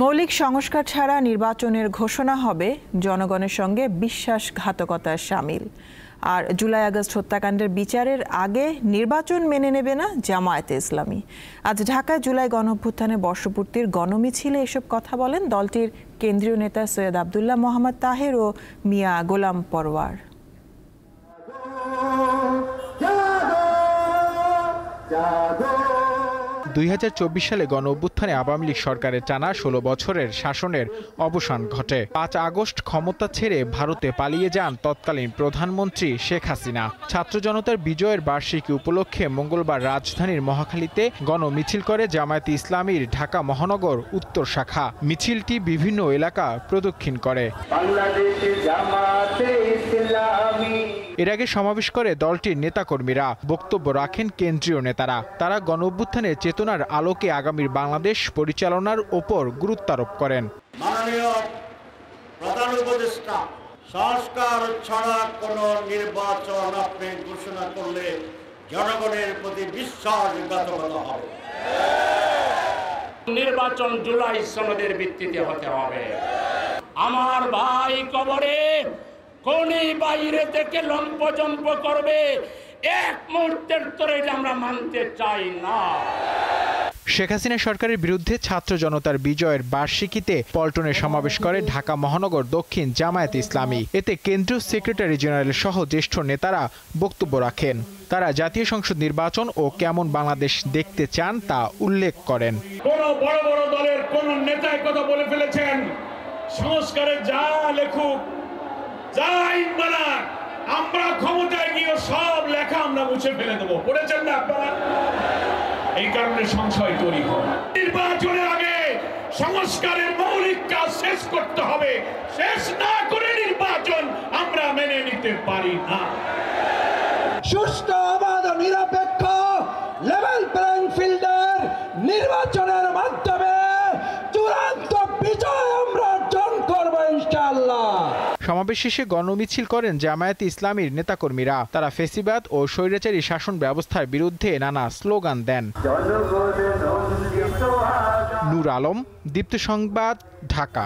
মৌলিক সংস্কার ছাড়া নির্বাচনের ঘোষণা হবে জনগণের সঙ্গে বিশ্বাসঘাতকতার শামিল। আর জুলাই আগস্ট হত্যাকাণ্ডের বিচারের আগে নির্বাচন মেনে নেবে না জামায়াতে ইসলামী। আজ ঢাকায় জুলাই গণঅভ্যুত্থানের বর্ষপূর্তির গণমিছিলে এসব কথা বলেন দলটির কেন্দ্রীয় নেতা সৈয়দ আব্দুল্লাহ মোহাম্মদ তাহের ও মিয়া গোলাম পরওয়ার। ২০২৪ সালে গণঅভ্যুত্থানে আওয়ামী লীগ সরকারের টানা ১৬ বছরের শাসনের অবসান ঘটে। ৫ আগস্ট ক্ষমতা ছেড়ে ভারতে পালিয়ে যান তৎকালীন প্রধানমন্ত্রী শেখ হাসিনা। ছাত্র জনতার বিজয়ের বার্ষিকী উপলক্ষে মঙ্গলবার রাজধানীর মহাখালীতে গণমিছিল করে জামায়াতে ইসলামীর ঢাকা মহানগর উত্তর শাখা। মিছিলটি বিভিন্ন এলাকা প্রদক্ষিণ করে। এর আগে সমাবেশ করে দলটির নেতাকর্মীরা। বক্তব্য রাখেন কেন্দ্রীয় নেতারা। তারা গণঅভ্যুত্থানের চেতনার আলোকে আগামীর বাংলাদেশ পরিচালনার ওপর গুরুত্ব আরোপ করেন। মাননীয় প্রধান উপদেষ্টা, সংস্কার ছাড়া কোনো নির্বাচন আপনি ঘোষণা করলে জনগণের প্রতি বিশ্বাসঘাতকতা হবে। নির্বাচন জুলাই সনদের ভিত্তিতে হতে হবে। আমার ভাই কবরে কোনি বাইরে থেকে লম্পজম্প করবে, এক মুহূর্তের তোরে আমরা মানতে চাই না। শেখ হাসিনা সরকারের বিরুদ্ধে ছাত্র জনতার বিজয়ের বার্ষিকীতে পল্টনে সমাবেশ করে ঢাকা মহানগর দক্ষিণ জামায়াতে ইসলামী। এতে কেন্দ্রীয় সেক্রেটারি জেনারেল সহ জ্যেষ্ঠ নেতারা বক্তব্য রাখেন। তারা জাতীয় সংসদ নির্বাচন ও কেমন বাংলাদেশ দেখতে চান তা উল্লেখ করেন। কোন বড় বড় দলের কোন নেতা কথা বলে ফেলেছেন, সংস্কারে যা লেখুক, যা আইন বানাক, আমরা ক্ষমতায় গিয়ে সব লেখা আমরা মুছে ফেলে দেবো। পড়েছেন না আপনারা? এই কারণে সংশয় তৈরি হয়। নির্বাচনের আগে সংস্কারের মৌলিক কাজ শেষ করতে হবে। শেষ না করে নির্বাচন আমরা মেনে নিতে পারি না। সুষ্ঠু, অবাধ, নিরপেক্ষ লেভেল প্লেইং ফিল্ডের নির্বাচনের মাধ্যমে চূড়ান্ত বিজয় আমরা অর্জন করব ইনশাআল্লাহ। সমাবেশ শেষে গণমিছিল করেন জামায়াতে ইসলামীর নেতাকর্মীরা। তারা ফ্যাসিবাদ ও স্বৈরাচারী শাসন ব্যবস্থার বিরুদ্ধে নানা স্লোগান দেন। নূর আলম, দীপ্ত সংবাদ, ঢাকা।